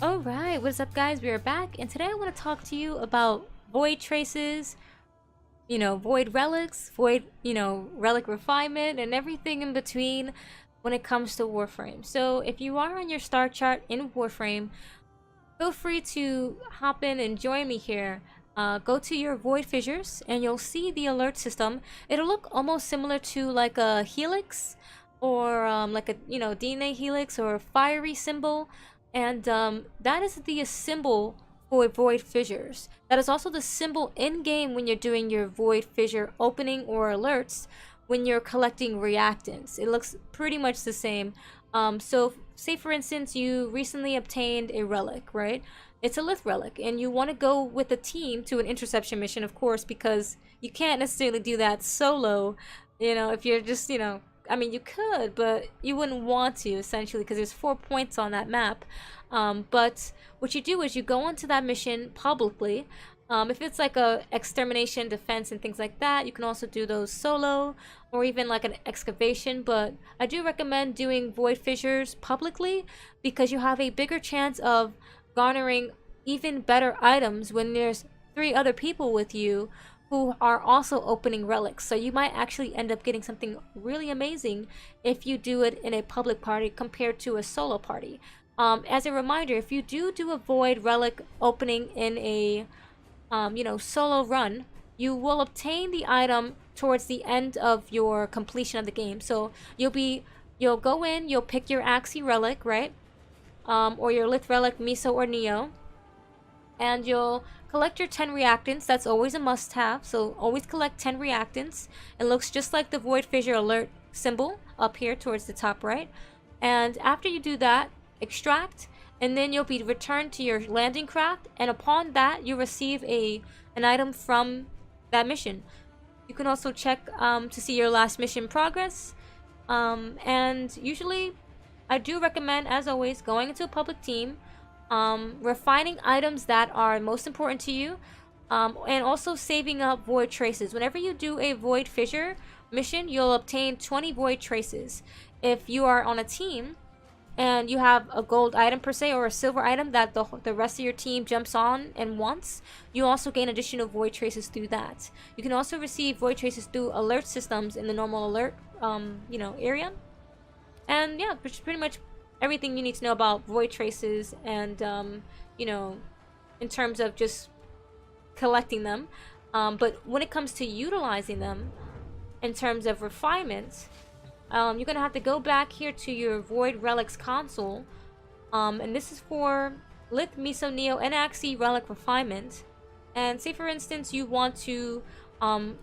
Alright, what's up guys? We are back and today I want to talk to you about void traces, void relics, void, relic refinement and everything in between when it comes to Warframe. So if you are on your star chart in Warframe, feel free to hop in and join me here. Go to your void fissures and you'll see the alert system. It'll look almost similar to like a helix or like a DNA helix or a fiery symbol, and that is the symbol for void fissures. That is also the symbol in game when you're doing your void fissure opening or alerts when you're collecting reactants. It looks pretty much the same. So say for instance you recently obtained a relic, right? It's a lith relic and you want to go with a team to an interception mission, of course, because you can't necessarily do that solo. If you're just, I mean, you could, but you wouldn't want to, essentially, because there's 4 points on that map. But what you do is you go onto that mission publicly. If it's like a extermination, defense, and things like that, you can also do those solo, or even like an excavation. But I do recommend doing void fissures publicly because you have a bigger chance of garnering even better items when there's 3 other people with you who are also opening relics. So you might actually end up getting something really amazing if you do it in a public party compared to a solo party. As a reminder, if you do a void relic opening in a solo run, you will obtain the item towards the end of your completion of the game. So you'll go in, you'll pick your Axie relic, right? Or your Lith relic, Miso or Neo, and you'll collect your 10 reactants. That's always a must-have, so always collect 10 reactants. It looks just like the void fissure alert symbol up here towards the top right. And after you do that, extract, and then you'll be returned to your landing craft, and upon that you receive an item from that mission. You can also check to see your last mission progress, and usually I do recommend, as always, going into a public team, refining items that are most important to you, and also saving up void traces. Whenever you do a void fissure mission, you'll obtain 20 void traces. If you are on a team and you have a gold item per se, or a silver item that the rest of your team jumps on and wants, you also gain additional void traces through that. You can also receive void traces through alert systems in the normal alert area. And yeah, which is pretty much everything you need to know about void traces and in terms of just collecting them. But when it comes to utilizing them in terms of refinement, you're gonna have to go back here to your void relics console, and this is for Lith, Miso, Neo, and Axie relic refinement. And say for instance you want to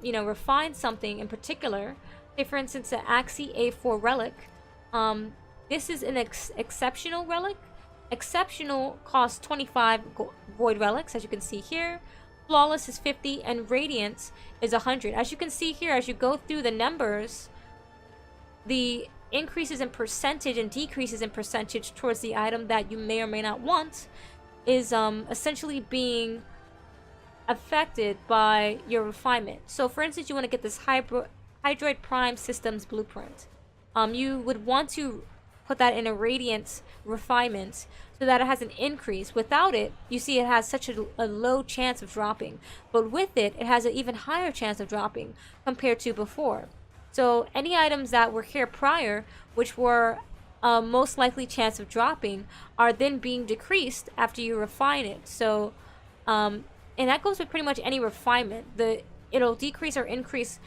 refine something in particular. Say for instance the Axie A4 relic. This is an exceptional relic. Exceptional costs 25 void relics, as you can see here. Flawless is 50, and Radiant is 100. As you can see here, as you go through the numbers, the increases in percentage and decreases in percentage towards the item that you may or may not want is essentially being affected by your refinement. So for instance, you want to get this Hydroid Prime Systems blueprint. You would want to put that in a Radiant refinement so that it has an increase. Without it, you see it has such a low chance of dropping, but with it, it has an even higher chance of dropping compared to before. So any items that were here prior, which were most likely chance of dropping, are then being decreased after you refine it. So and that goes with pretty much any refinement. It'll decrease or increase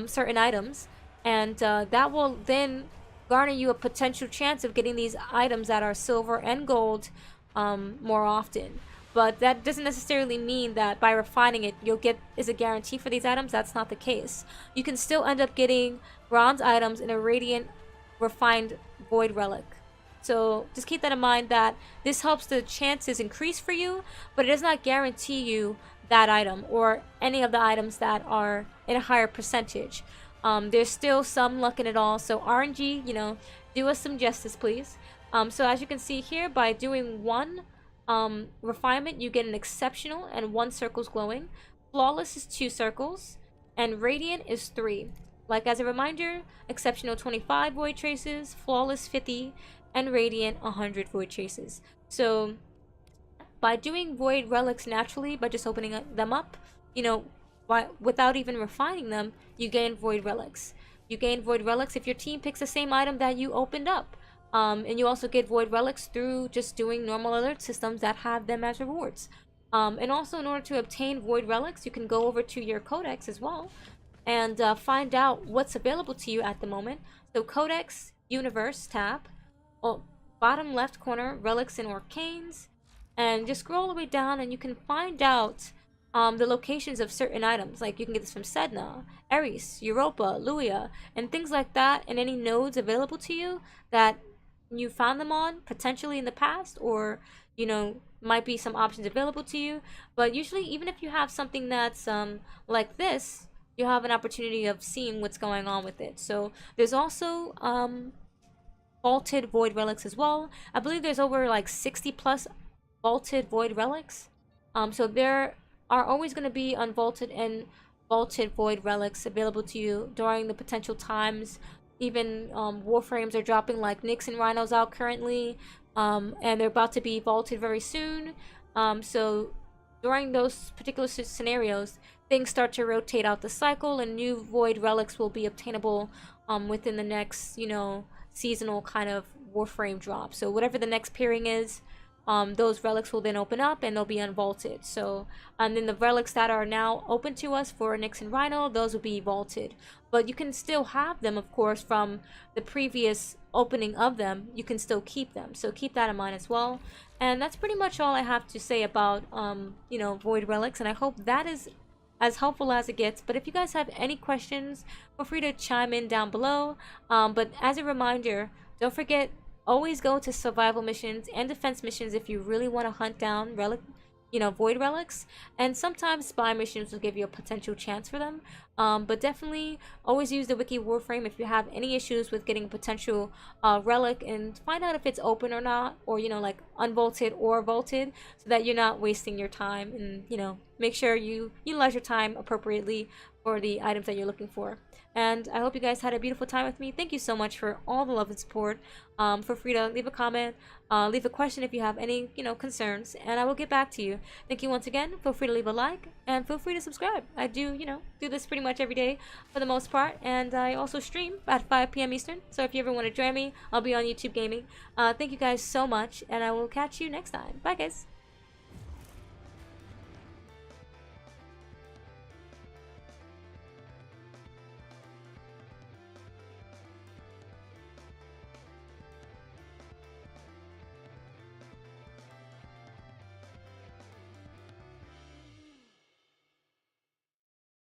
certain items, and that will then garner you a potential chance of getting these items that are silver and gold more often. But that doesn't necessarily mean that by refining it you'll get is a guarantee for these items. That's not the case. You can still end up getting bronze items in a Radiant refined void relic. So just keep that in mind, that this helps the chances increase for you, but it does not guarantee you that item or any of the items that are in a higher percentage. There's still some luck in it all, so RNG, do us some justice, please. So as you can see here, by doing one refinement, you get an exceptional and 1 circle's glowing. Flawless is 2 circles, and Radiant is 3. Like as a reminder, exceptional 25 void traces, flawless 50, and Radiant 100 void traces. So by doing void relics naturally, by just opening them up, you know, without even refining them, you gain void relics. You gain void relics if your team picks the same item that you opened up. And you also get void relics through just doing normal alert systems that have them as rewards. And also, in order to obtain void relics, you can go over to your codex as well and find out what's available to you at the moment. So codex universe tab, bottom left corner, relics and arcanes, and just scroll all the way down and you can find out the locations of certain items. Like you can get this from Sedna, Eris, Europa, Luia, and things like that, and any nodes available to you that you found them on potentially in the past, or you know, might be some options available to you. But usually, even if you have something that's like this, you have an opportunity of seeing what's going on with it. So there's also vaulted void relics as well. I believe there's over like 60 plus vaulted void relics. So there are always going to be unvaulted and vaulted void relics available to you during the potential times. Even Warframes are dropping like Nyx and Rhinos out currently, and they're about to be vaulted very soon. So during those particular scenarios, things start to rotate out the cycle, and new void relics will be obtainable within the next, you know, seasonal kind of Warframe drop. So whatever the next pairing is, those relics will then open up and they'll be unvaulted. So, and then the relics that are now open to us for Nyx and Rhino, those will be vaulted. But you can still have them, of course, from the previous opening of them. You can still keep them. So keep that in mind as well. And that's pretty much all I have to say about, you know, void relics. And I hope that is as helpful as it gets. But if you guys have any questions, feel free to chime in down below. But as a reminder, don't forget, always go to survival missions and defense missions if you really want to hunt down relic, you know, void relics. And sometimes spy missions will give you a potential chance for them. But definitely always use the wiki Warframe if you have any issues with getting a potential relic, and find out if it's open or not, or you know, like unvaulted or vaulted, so that you're not wasting your time. And you know, make sure you utilize your time appropriately for the items that you're looking for. And I hope you guys had a beautiful time with me. Thank you so much for all the love and support. Feel free to leave a comment, leave a question if you have any, you know, concerns, and I will get back to you. Thank you once again. Feel free to leave a like, and feel free to subscribe. I do, you know, do this pretty much every day for the most part, and I also stream at 5 p.m. Eastern. So if you ever want to join me, I'll be on YouTube gaming. Thank you guys so much, and I will catch you next time. Bye, guys.